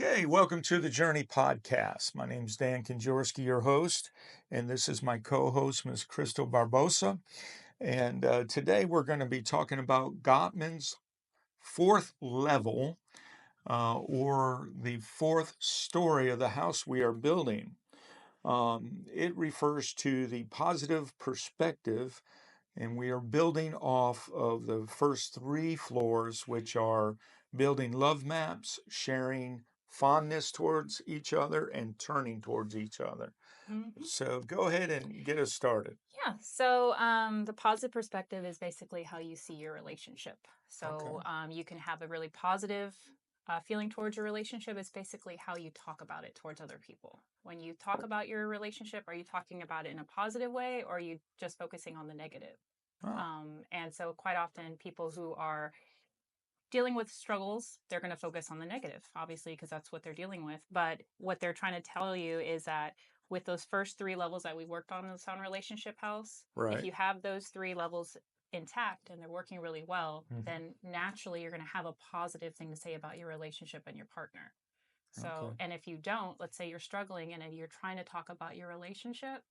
Okay, welcome to the Journey Podcast. My name is Dan Kinjorski, your host, and this is my co-host, Ms. Krystal Barbosa. And today we're going to be talking about Gottman's fourth level, or the fourth story of the house we are building. It refers to the positive perspective, and we are building off of the first three floors, which are building love maps, sharing fondness towards each other, and turning towards each other. So go ahead and get us started. Yeah. So the positive perspective is basically how you see your relationship. So you can have a really positive feeling towards your relationship. It's basically how you talk about it towards other people. When you talk about your relationship, are you talking about it in a positive way, or are you just focusing on the negative? Oh, And so quite often people who are dealing with struggles, they're going to focus on the negative, obviously, because that's what they're dealing with. But what they're trying to tell you is that with those first three levels that we worked on in the Sound Relationship House, if right. you have those three levels intact and they're working really well, then naturally you're going to have a positive thing to say about your relationship and your partner. So, Okay. and if you don't, let's say you're struggling and you're trying to talk about your relationship,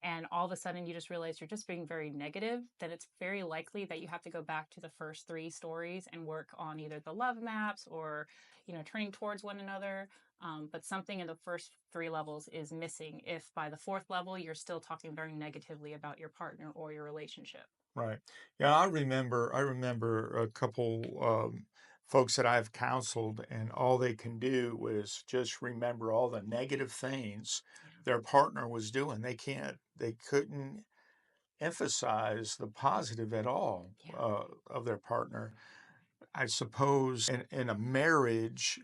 and all of a sudden you just realize you're just being very negative, then it's very likely that you have to go back to the first three stories and work on either the love maps or, turning towards one another. But something in the first three levels is missing if by the fourth level you're still talking very negatively about your partner or your relationship. Right. Yeah, I remember a couple folks that I've counseled, and all they can do is just remember all the negative things their partner was doing. They couldn't emphasize the positive at all Yeah. of their partner. I suppose in a marriage,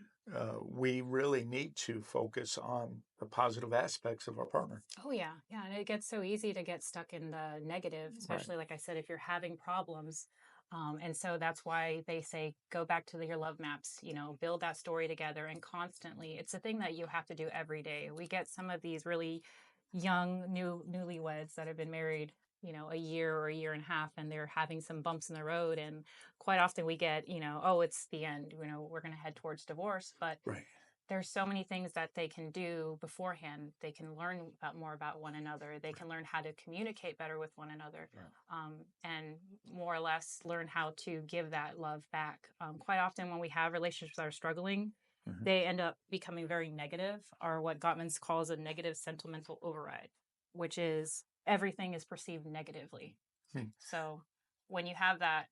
we really need to focus on the positive aspects of our partner. Oh yeah, yeah, and it gets so easy to get stuck in the negative, Right. especially like I said, if you're having problems. And so that's why they say go back to your love maps, build that story together and constantly. It's a thing that you have to do every day. We get some of these really young, newlyweds that have been married, a year or a year and a half, and they're having some bumps in the road. And quite often we get, oh, it's the end, we're going to head towards divorce. But Right. there's so many things that they can do beforehand. They can learn more about one another. They can learn how to communicate better with one another, Right. and more or less learn how to give that love back. Quite often, when we have relationships that are struggling, they end up becoming very negative, or what Gottman calls a negative sentimental override, which is everything is perceived negatively. Hmm. So when you have that,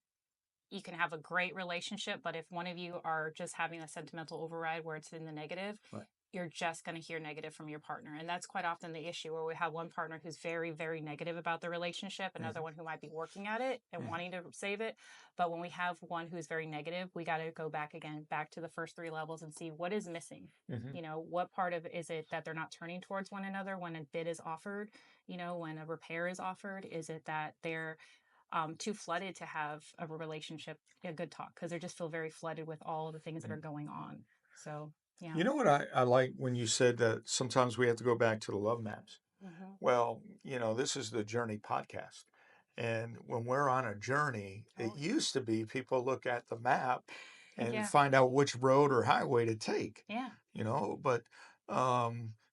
you can have a great relationship, but if one of you are just having a sentimental override where it's in the negative, Right. you're just going to hear negative from your partner. And that's quite often the issue, where we have one partner who's very, very negative about the relationship, another one who might be working at it and wanting to save it. But when we have one who's very negative, we got to go back again, back to the first three levels and see what is missing. What part of is it that they're not turning towards one another when a bid is offered, when a repair is offered? Is it that they're too flooded to have a relationship, a good talk, because they just feel very flooded with all the things that are going on. So, yeah. You know what I like when you said that sometimes we have to go back to the love maps? Hmm. Well, this is the Journey podcast. And when we're on a journey, it Oh, used to be people look at the map and yeah. find out which road or highway to take, Yeah. but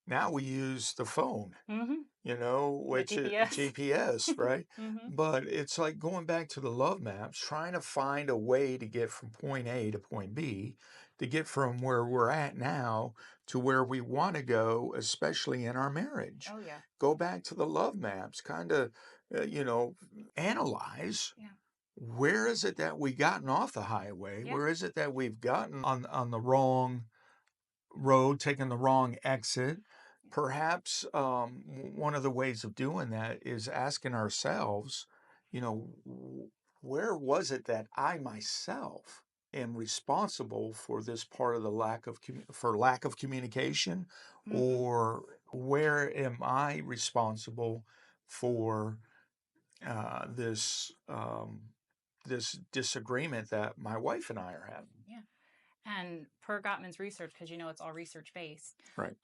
now we use the phone, Hmm. The which is GPS. GPS, right? Hmm. But it's like going back to the love maps, trying to find a way to get from point A to point B, to get from where we're at now to where we want to go, especially in our marriage. Oh, yeah. Go back to the love maps, kind of, analyze Yeah. where is it that we gotten off the highway? Yeah. Where is it that we've gotten on the wrong road, taking the wrong exit? Perhaps one of the ways of doing that is asking ourselves, where was it that I myself am responsible for this part of the lack of communication, Hmm. or where am I responsible for this disagreement that my wife and I are having? Yeah. And per Gottman's research, because it's all research based, Right.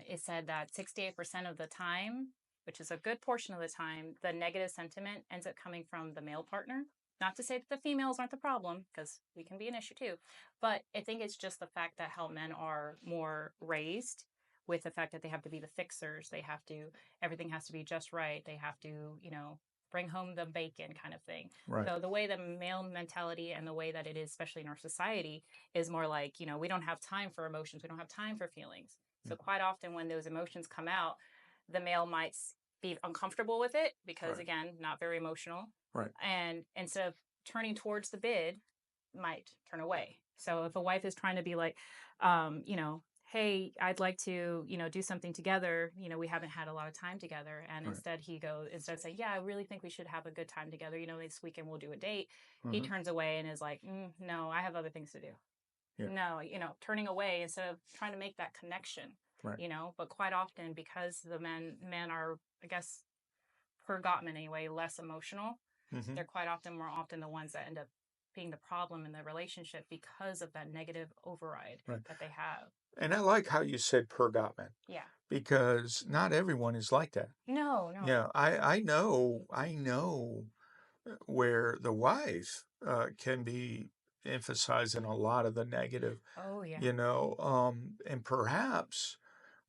it said that 68% of the time, which is a good portion of the time, the negative sentiment ends up coming from the male partner. Not to say that the females aren't the problem, because we can be an issue too, but I think it's just the fact that how men are more raised with the fact that they have to be the fixers. They have to, everything has to be just right. They have to, bring home the bacon kind of thing. Right. So the way the male mentality and the way that it is, especially in our society, is more like, we don't have time for emotions. We don't have time for feelings. So quite often when those emotions come out, the male might be uncomfortable with it because, Right. again, not very emotional. Right. And instead of turning towards the bid, might turn away. So if a wife is trying to be like, hey, I'd like to, do something together, we haven't had a lot of time together. And Right. instead of saying, yeah, I really think we should have a good time together, this weekend we'll do a date, he Mhm. turns away and is like, no, I have other things to do. Yeah. No, turning away instead of trying to make that connection, Right. but quite often because the men are, I guess, per Gottman anyway, less emotional, Mhm. they're quite often more often the ones that end up being the problem in the relationship because of that negative override Right. that they have. And I like how you said per Gottman, Yeah. because not everyone is like that. No, no. Yeah, I know where the wife can be emphasizing a lot of the negative, Oh, yeah. and perhaps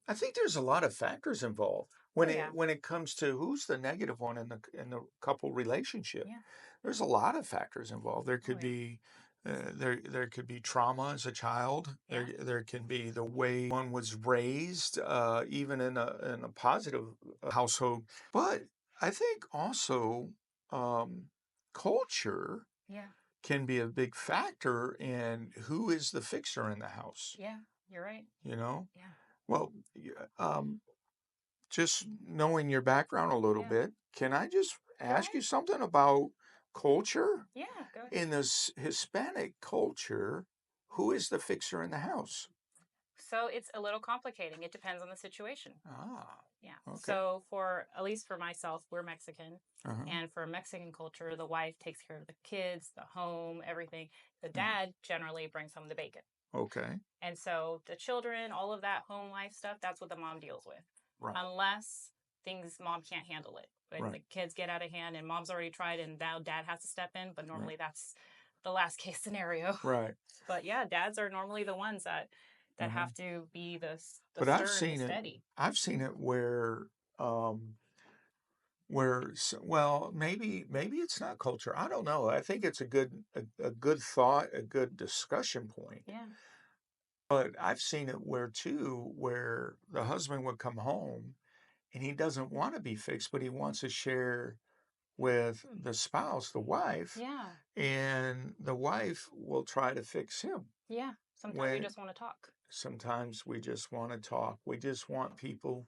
I think there's a lot of factors involved when Oh, yeah. it comes to who's the negative one in the couple relationship. Yeah. There's a lot of factors involved. There Oh, could yeah. be there could be trauma as a child. Yeah. There can be the way one was raised, even in a positive household. But I think also culture Yeah. can be a big factor in who is the fixer in the house. Yeah. You're right. You know, Yeah. well, just knowing your background a little Yeah. bit, can I just Go ask ahead. you something about culture? Yeah. Go ahead. In this Hispanic culture, who is the fixer in the house? So it's a little complicating. It depends on the situation. Ah, Yeah. okay. So at least for myself, we're Mexican. Uh-huh. And for Mexican culture, the wife takes care of the kids, the home, everything. The Yeah. dad generally brings home the bacon. Okay. And so the children, all of that home life stuff, that's what the mom deals with. Right. Unless mom can't handle it. When Right. the kids get out of hand and mom's already tried and now dad has to step in, but normally Right. that's the last case scenario. Right. But yeah, dads are normally the ones that Uh-huh. have to be the But I've stern, the seen it. steady. I've seen it well, maybe it's not culture. I don't know. I think it's a good thought, a good discussion point. Yeah. But I've seen it where the husband would come home and he doesn't want to be fixed, but he wants to share with the spouse, the wife, Yeah. and the wife will try to fix him. Yeah. Sometimes we When just want to talk. sometimes we just want to talk. We just want people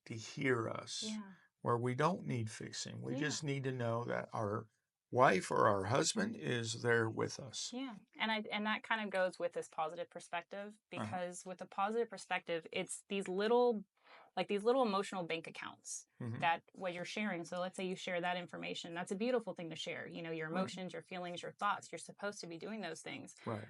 to hear us, Yeah. where we don't need fixing. We Yeah. just need to know that our wife or our husband is there with us. Yeah. And that kind of goes with this positive perspective, because with a positive perspective, it's these little emotional bank accounts Mhm. that what you're sharing. So let's say you share that information. That's a beautiful thing to share. Your Right. emotions, your feelings, your thoughts. You're supposed to be doing those things. Right.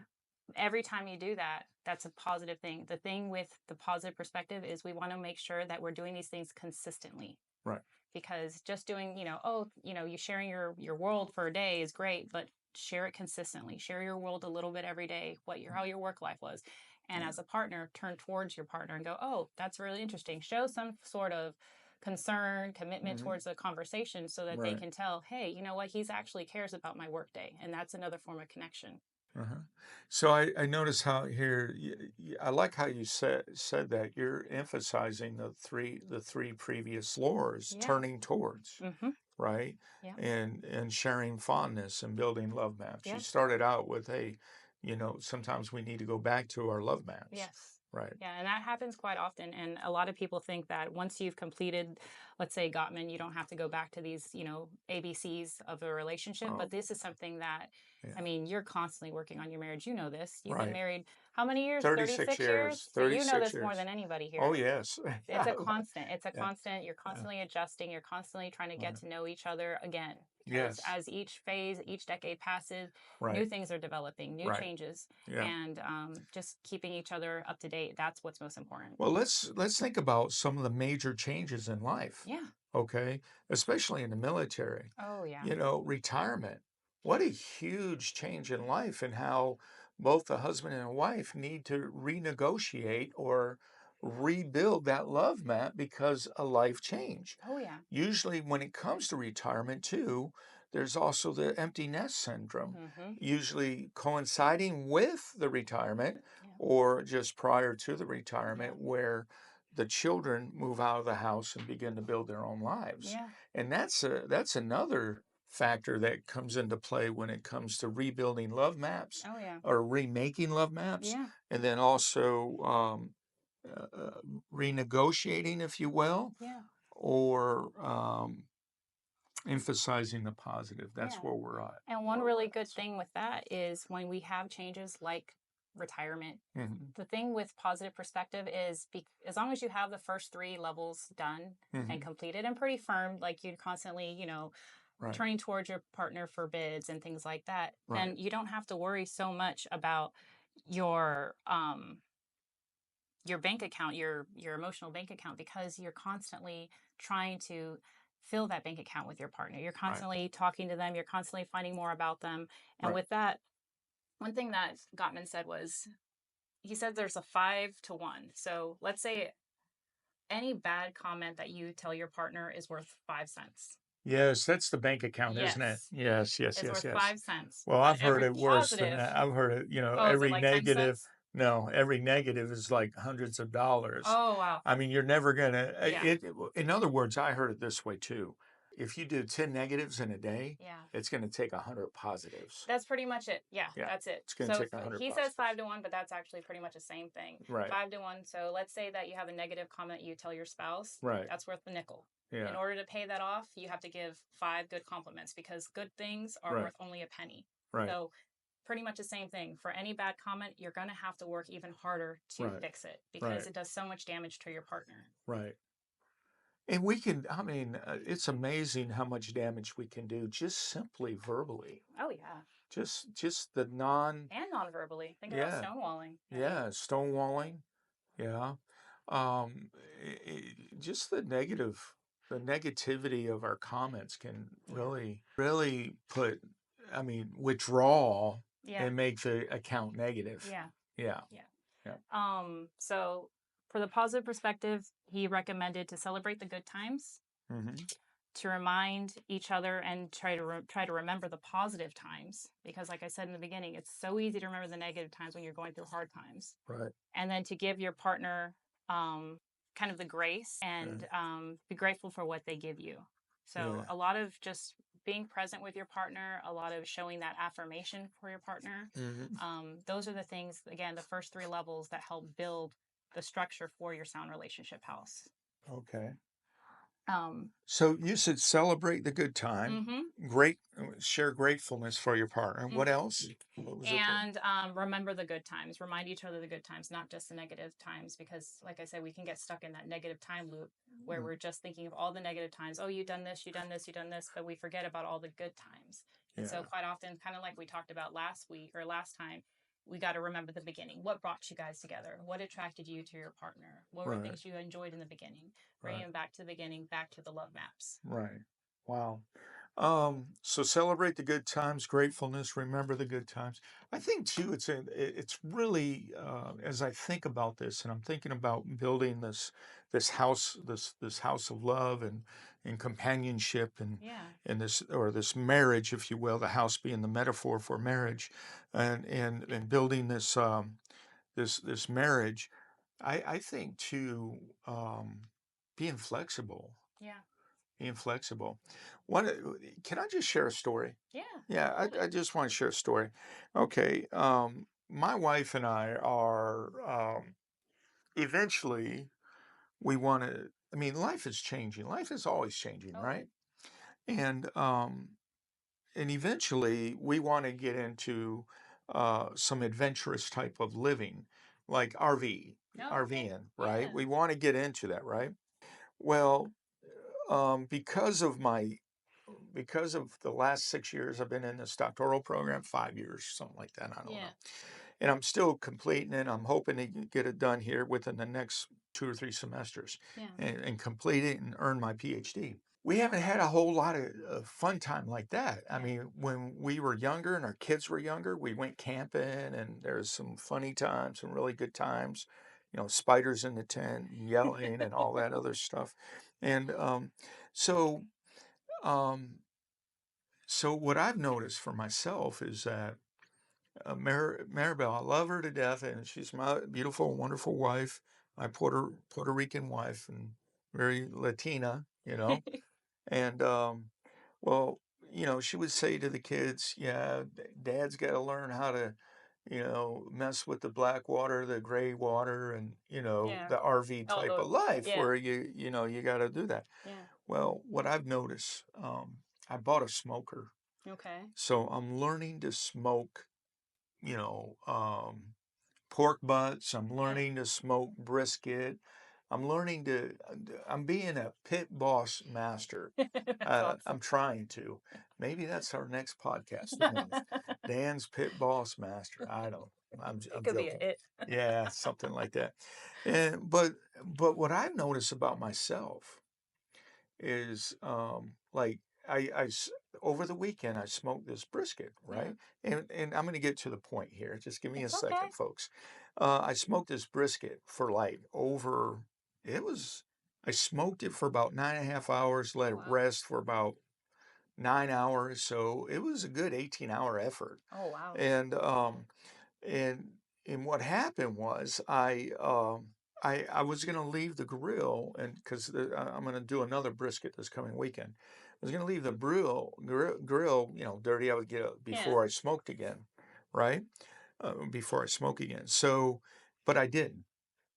Every time you do that, that's a positive thing. The thing with the positive perspective is we want to make sure that we're doing these things consistently. Right. Because just doing, you sharing your world for a day is great, but share it consistently. Share your world a little bit every day, how your work life was. And as a partner, turn towards your partner and go, oh, that's really interesting. Show some sort of concern, commitment Mhm. towards the conversation so that they Right. can tell, hey, you know what, he's actually cares about my work day. And that's another form of connection. Uh-huh. So I notice how here I like how you said that you're emphasizing the three previous laws, Yeah. turning towards, Mm-hmm. right? Yeah. And sharing fondness and building love maps. You Yes. started out with, hey, sometimes we need to go back to our love maps. Yes. Right. Yeah, and that happens quite often. And a lot of people think that once you've completed, let's say, Gottman, you don't have to go back to these, ABCs of a relationship. Oh, But this is something that, yeah. I mean, you're constantly working on your marriage. You know this. You've been Right. married how many years? 36 36 years? years. So you know 36 this more years. than anybody here. Oh, yes. It's a Yeah. constant. It's a Yeah. constant. You're constantly adjusting. You're constantly trying to get Right. to know each other again. Because Yes. as each phase, each decade passes, new Right. things are developing, new Right. changes, Yeah. and just keeping each other up to date. That's what's most important. Well, let's think about some of the major changes in life. Yeah. Okay, especially in the military. Oh, yeah. Retirement. what a huge change in life, and how both the husband and wife need to renegotiate or rebuild that love map because a life change. Oh yeah. Usually, when it comes to retirement, too, there's also the empty nest syndrome, Mm-hmm. usually coinciding with the retirement Yeah. or just prior to the Yeah. retirement, where the children move out of the house and begin to build their own lives. Yeah. And that's another factor that comes into play when it comes to rebuilding love maps Oh yeah. or remaking love maps, Yeah. and then also renegotiating, if you will, Yeah. or emphasizing the positive. That's Yeah. where we're at. And one really good thing with that is when we have changes like retirement, Mhm. the thing with positive perspective is as long as you have the first 3 levels done and Mhm. completed and pretty firm, like you're constantly, Right, turning towards your partner for bids and things like that, right, then you don't have to worry so much about your bank account, your emotional bank account, because you're constantly trying to fill that bank account with your partner. You're right, constantly talking to them, you're constantly finding more about them. And right. with that, one thing that Gottman said was, he said there's a 5 to 1. So let's say any bad comment that you tell your partner is worth 5 cents. Yes, that's the bank account, isn't it? Yes, Yes, yes, it's yes, worth yes. 5 cents. Well, But I've heard every it worse than positive, that. I've heard it, oh, is it every like 10 negative, cents? no, every negative is like hundreds of dollars. Oh, wow. I mean, you're never gonna, Yeah, in other words, I heard it this way too. If you do 10 negatives in a day, yeah. it's gonna take 100 positives. That's pretty much it. Yeah, Yeah, that's it. it's gonna So take 100 he says positives. 5 to 1, but that's actually pretty much the same thing. Right, 5 to 1. So let's say that you have a negative comment you tell your spouse. right, That's worth the nickel. In yeah, order to pay that off, you have to give 5 good compliments, because good things are right, worth only a penny. right, So pretty much the same thing. For any bad comment, you're going to have to work even harder to right, fix it, because right, it does so much damage to your partner. right. And we can, I mean, it's amazing how much damage we can do just simply verbally. Oh yeah, Just the non, and non-verbally. Think about yeah, stonewalling. I mean, yeah, stonewalling, yeah. Um, just the negativity of our comments can yeah, really put, I mean, withdrawal yeah, and make the account negative. yeah. Yeah, Yeah. yeah. So for the positive perspective, he recommended to celebrate the good times, Hmm. to remind each other and try to remember the positive times, because like I said in the beginning, it's so easy to remember the negative times when you're going through hard times. Right, And then to give your partner kind of the grace, and right, be grateful for what they give you. So yeah. a lot of just being present with your partner, a lot of showing that affirmation for your partner. Hmm. Those are the things, again, the first 3 levels that help build the structure for your sound relationship house. Okay. Um, So you said celebrate the good time, mm-hmm, share gratefulness for your partner. What mm-hmm. else? What was it? And remember the good times. Remind each other the good times, not just the negative times, because, like I said, we can get stuck in that negative time loop where Mm, we're just thinking of all the negative times. Oh, you've done this, you've done this, you've done this, but we forget about all the good times. And so, yeah, quite often, kind of like we talked about last week or last time, we got to remember the beginning. What brought you guys together? What attracted you to your partner? What were right, things you enjoyed in the beginning? Bringing right, them back to the beginning, back to the love maps. right. Wow. So celebrate the good times, gratefulness, remember the good times. I think too, it's really, as I think about this, and I'm thinking about building this house, this house of love and companionship, Yeah. and this marriage, if you will, the house being the metaphor for marriage, and building this marriage. I think too, being flexible, Yeah. being flexible. One, can I just share a story? Yeah. Yeah, I just want to share a story. Okay, my wife and I are, eventually we want to. I mean, life is changing. Life is always changing, Oh, yeah. right? And eventually we want to get into some adventurous type of living, like Oh, okay. RVing, right? Yeah. We want to get into that, right? Well, because of the last 6 years I've been in this doctoral program, 5 years, something like that, I don't Yeah. know. And I'm still completing it. I'm hoping to get it done here within the next 2 or 3 semesters Yeah. and complete it and earn my PhD. we haven't had a whole lot of fun time like that. I mean, when we were younger and our kids were younger, we went camping and there's some funny times, some really good times, spiders in the tent, yelling and all that other stuff. And so, um, so what I've noticed for myself is that Maribel, I love her to death, and she's my beautiful, wonderful wife, my Puerto Rican wife, and very Latina, And well, she would say to the kids, "Yeah, Dad's got to learn how to, mess with the black water, the gray water, and Yeah. the RV All type those. of life Yeah. where you got to do that." Yeah. Well, what I've noticed, I bought a smoker, Okay. so I'm learning to smoke, you know, um, pork butts. I'm Yeah. learning to smoke brisket. I'm being a pit boss master. That's awesome. I'm trying to. Maybe that's our next podcast name. Dan's Pit Boss Master. I don't. It I'm could be a joking. hit. Yeah, something like that. And but what I've noticed about myself is like I over the weekend I smoked this brisket, Yeah. right? And I'm going to get to the point here. Just give me a It's okay. second, folks. I smoked this brisket for like over. It was. I smoked it for about 9.5 hours. Oh Let it wow. rest for about 9 hours. So it was a good 18-hour effort. Oh wow. And and and what happened was I was going to leave the grill, and because I'm going to do another brisket this coming weekend. I was going to leave the grill, dirty. I would get it Yeah. before I smoked again, right? Before I smoke again. So, but I didn't.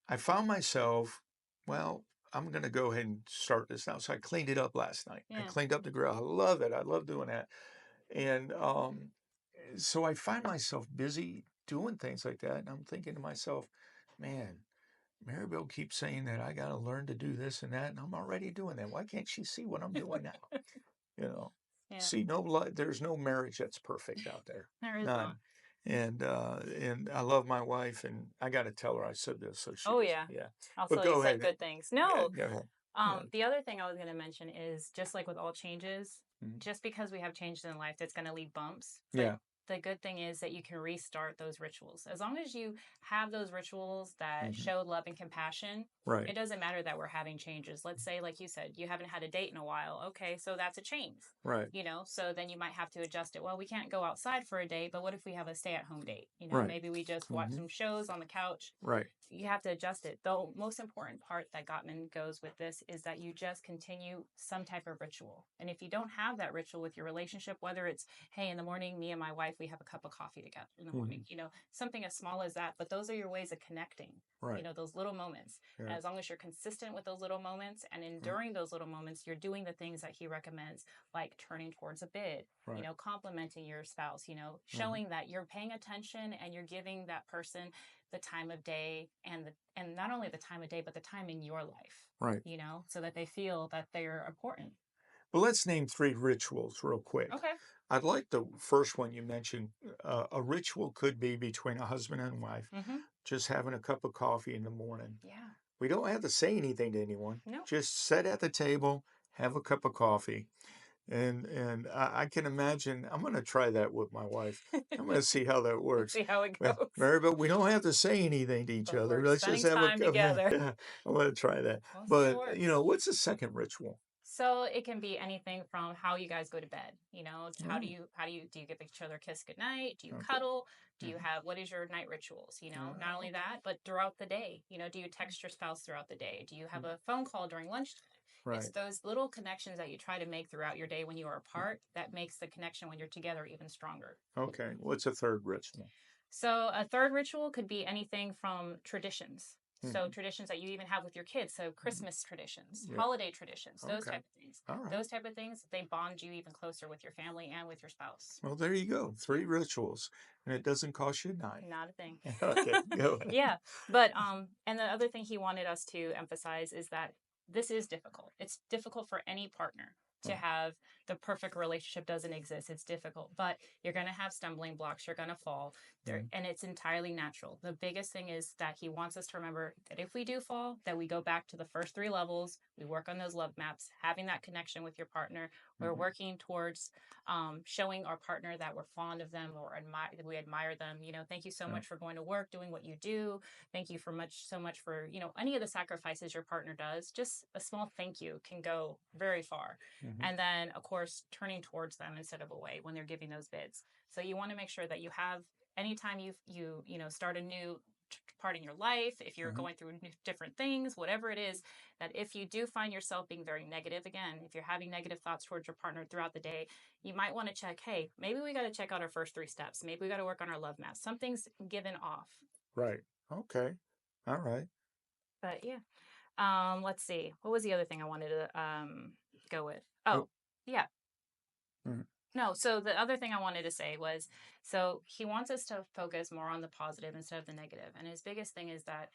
I found myself, well, I'm going to go ahead and start this now. So I cleaned it up last night. I Yeah. cleaned up the grill. I love it. I love doing that. And so I find myself busy doing things like that. And I'm thinking to myself, man, Maribel keeps saying that I got to learn to do this and that. And I'm already doing that. Why can't she see what I'm doing now? You know, Yeah. see, there's no marriage that's perfect out there. There is not. None. And I love my wife, and I got to tell her I said this, so she Oh does. yeah. Yeah. But Also, you go said ahead. good things. Yeah, No. go ahead. Yeah. The other thing I was going to mention is just like with all changes, Mhm. just because we have changes in life, that's going to leave bumps. But Yeah. the good thing is that you can restart those rituals. As long as you have those rituals that Mhm. show love and compassion, Right. it doesn't matter that we're having changes. Let's say, like you said, you haven't had a date in a while. Okay, so that's a change. Right. So then you might have to adjust it. Well, we can't go outside for a date, but what if we have a stay at home date? Right. Maybe we just watch Mhm. some shows on the couch. Right. You have to adjust it. The most important part that Gottman goes with this is that you just continue some type of ritual. And if you don't have that ritual with your relationship, whether it's, hey, in the morning, me and my wife, we have a cup of coffee together in the morning, something as small as that. But those are your ways of connecting, Right. Those little moments. Yeah. And as long as you're consistent with those little moments and during those little moments, you're doing the things that he recommends, like turning towards a bid, Right. complimenting your spouse, showing that you're paying attention and you're giving that person the time of day and not only the time of day but the time in your life, Right. so that they feel that they're important. Well, let's name 3 rituals real quick. Okay. I'd like the first one you mentioned. A ritual could be between a husband and wife, just having a cup of coffee in the morning. Yeah. We don't have to say anything to anyone. No. Just sit at the table, have a cup of coffee. And I can imagine, I'm going to try that with my wife. I'm going to see how that works. See how it Well, goes. Maribel, we don't have to say anything to each But other. we're Let's just spending have a time cup. together. Yeah, I'm going to try that. We'll see But, what works. what's the second ritual? So it can be anything from how you guys go to bed. How do Oh, you give each other a kiss goodnight? Do you okay. cuddle? Do you Mhm. have what is your night rituals? Not only Okay. that, but throughout the day. Do you text your spouse throughout the day? Do you have a phone call during lunchtime? It's Right. those little connections that you try to make throughout your day when you are apart that makes the connection when you're together even stronger. Okay. What's a third ritual? So a third ritual could be anything from traditions. So Mhm. traditions that you even have with your kids. So Christmas traditions, Yeah. holiday traditions, those Okay. type of things. All right. Those type of things, they bond you even closer with your family and with your spouse. Well, there you go. 3 rituals, and it doesn't cost you a dime. Not a thing. Okay, go ahead. Yeah. But and the other thing he wanted us to emphasize is that this is difficult. It's difficult for any partner to Right. have the perfect relationship doesn't exist. It's difficult, but you're going to have stumbling blocks. You're going to fall there, and it's entirely natural. The biggest thing is that he wants us to remember that if we do fall, that we go back to the first 3 levels. We work on those love maps, having that connection with your partner. We're working towards showing our partner that we're fond of them or we admire them. Thank you so much for going to work, doing what you do. Thank you so much for, any of the sacrifices your partner does. Just a small thank you can go very far. And then, of course, turning towards them instead of away when they're giving those bids. So you want to make sure that you have, anytime you start a new part in your life, if you're going through different things, whatever it is, that if you do find yourself being very negative, again, if you're having negative thoughts towards your partner throughout the day, you might want to check, hey, maybe we got to check out our first 3 steps. Maybe we got to work on our love map. Something's given off. Right. Okay. All right. But yeah. Let's see. What was the other thing I wanted to go with? Oh, yeah. No, so the other thing I wanted to say was, so he wants us to focus more on the positive instead of the negative. And his biggest thing is that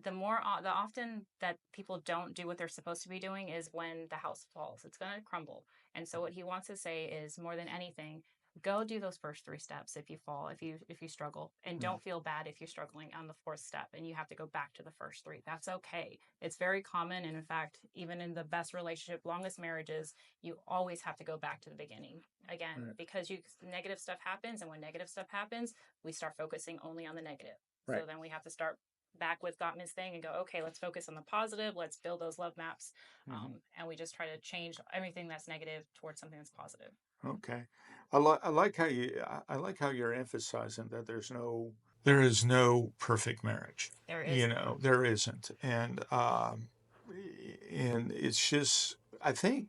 the often that people don't do what they're supposed to be doing is when the house falls. It's going to crumble. And so what he wants to say is, more than anything, go do those first 3 steps if you fall, if you struggle, and don't feel bad if you're struggling on the 4th step and you have to go back to the first 3. That's okay. It's very common, and in fact, even in the best relationship, longest marriages, you always have to go back to the beginning again, because negative stuff happens, and when negative stuff happens, we start focusing only on the negative. So then we have to start back with Gottman's thing and go, okay, let's focus on the positive. Let's build those love maps. And we just try to change everything that's negative towards something that's positive. Okay. I like how you're emphasizing that there is no perfect marriage. There is. There isn't. And it's just, I think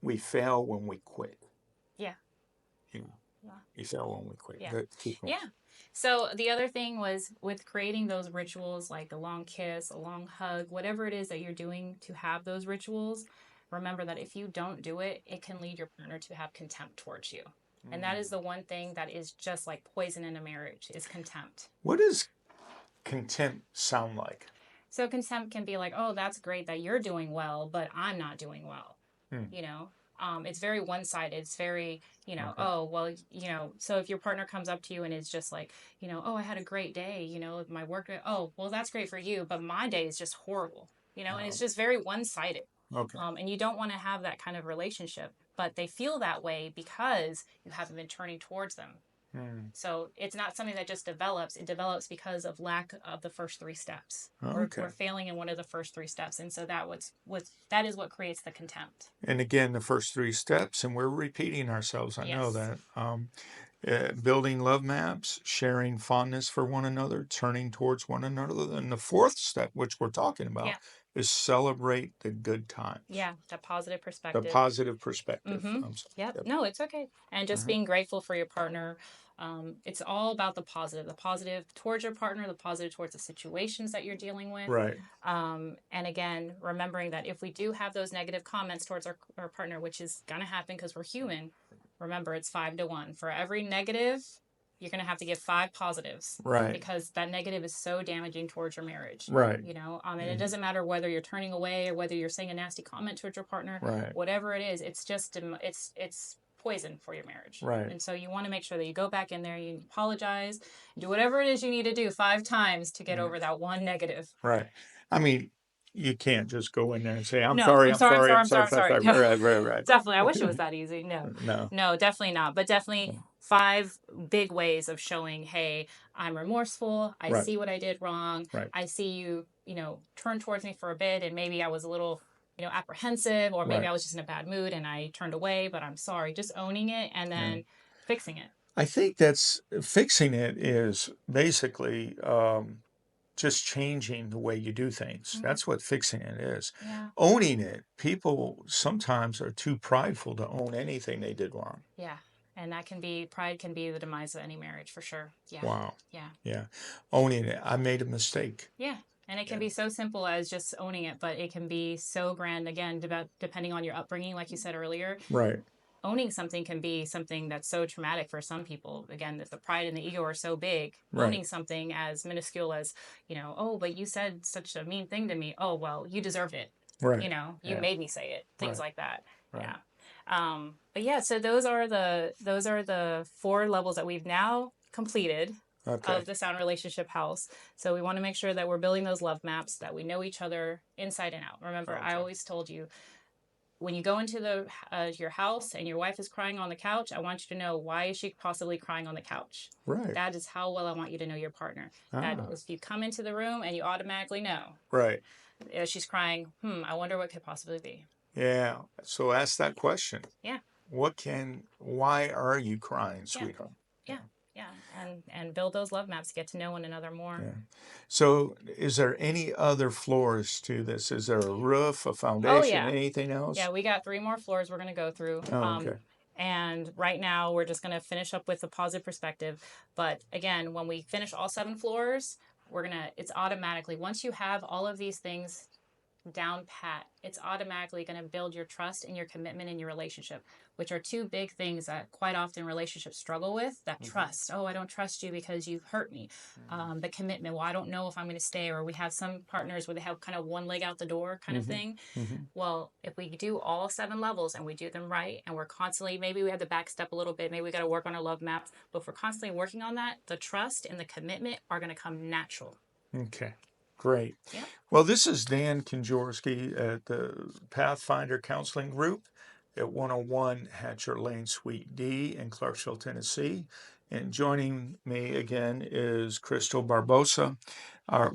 we fail when we quit. Yeah. You fail when we quit. Yeah. Yeah. So the other thing was with creating those rituals, like a long kiss, a long hug, whatever it is that you're doing to have those rituals, remember that if you don't do it, it can lead your partner to have contempt towards you. And that is the one thing that is just like poison in a marriage, is contempt. What does contempt sound like? So contempt can be like, oh, that's great that you're doing well, but I'm not doing well. It's very one-sided. It's very, oh, well, so if your partner comes up to you and is just like, oh, I had a great day, my work day. Oh, well, that's great for you, but my day is just horrible, and it's just very one-sided. Okay. And you don't want to have that kind of relationship, but they feel that way because you haven't been turning towards them. So it's not something that just develops. It develops because of lack of the first 3 steps. Okay. We're failing in one of the first 3 steps. And so that is what creates the contempt. And again, the first 3 steps, and we're repeating ourselves. I know that. Building love maps, sharing fondness for one another, turning towards one another. And the 4th step, which we're talking about, is celebrate the good times. Yeah, the positive perspective. The positive perspective. Yep. No, it's okay. And just being grateful for your partner. It's all about the positive towards your partner, the positive towards the situations that you're dealing with. Right. And again, remembering that if we do have those negative comments towards our partner, which is going to happen because we're human, remember it's 5 to 1. For every negative, you're going to have to give 5 positives. Right. Because that negative is so damaging towards your marriage. Right. And it doesn't matter whether you're turning away or whether you're saying a nasty comment towards your partner. Right. Whatever it is, it's just, it's poison for your marriage. Right. And so you want to make sure that you go back in there, you apologize, do whatever it is you need to do 5 times to get over that one negative. Right. I mean, you can't just go in there and say, I'm No, sorry. I'm sorry. No. Right. Definitely. I wish it was that easy. No, definitely not. But definitely 5 big ways of showing, hey, I'm remorseful. I see what I did wrong. Right. I see you, turn towards me for a bit, and maybe I was a little, apprehensive, or maybe I was just in a bad mood and I turned away, but I'm sorry. Just owning it and then fixing it. I think fixing it is basically just changing the way you do things. That's what fixing it is. Yeah. Owning it, people sometimes are too prideful to own anything they did wrong. Yeah. And pride can be the demise of any marriage, for sure. Yeah. Wow. Yeah. Yeah. Owning it. I made a mistake. Yeah. And it can be so simple as just owning it, but it can be so grand, again, depending on your upbringing, like you said earlier. Right. Owning something can be something that's so traumatic for some people. Again, if the pride and the ego are so big, owning something as minuscule as, oh, but you said such a mean thing to me. Oh, well, you deserved it. Right. You made me say it. Things like that. Right. Yeah. But yeah, so those are the 4 levels that we've now completed of the Sound Relationship House. So we want to make sure that we're building those love maps, that we know each other inside and out. Remember, I always told you, when you go into your house and your wife is crying on the couch, I want you to know, why is she possibly crying on the couch? Right. That is how well I want you to know your partner. That is, if you come into the room and you automatically know. Right. She's crying, I wonder what could possibly be. Yeah. So ask that question. Yeah. Why are you crying, sweetheart? Yeah. And build those love maps, get to know one another more. Yeah. So is there any other floors to this? Is there a roof, a foundation, anything else? Yeah, we got 3 more floors we're going to go through. Okay. And right now we're just going to finish up with a positive perspective. But again, when we finish all 7 floors, it's automatically, once you have all of these things down pat, it's automatically going to build your trust and your commitment in your relationship, which are 2 big things that quite often relationships struggle with. That trust. Oh, I don't trust you because you've hurt me. The commitment. Well, I don't know if I'm going to stay. Or we have some partners where they have kind of one leg out the door kind of thing. Well, if we do all 7 levels and we do them right, and we're constantly, maybe we have to back step a little bit, maybe we got to work on our love maps, but if we're constantly working on that, the trust and the commitment are going to come natural. Okay. Great. Yeah. Well, this is Dan Kinjorski at the Pathfinder Counseling Group at 101 Hatcher Lane, Suite D in Clarksville, Tennessee. And joining me again is Krystal Barbosa,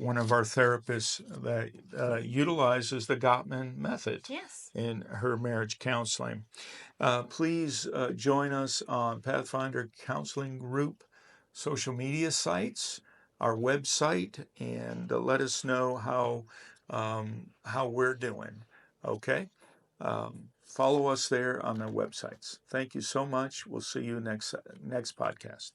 one of our therapists that utilizes the Gottman method in her marriage counseling. Please join us on Pathfinder Counseling Group social media sites, our website, and let us know how we're doing. Okay. Follow us there on the websites. Thank you so much. We'll see you next podcast.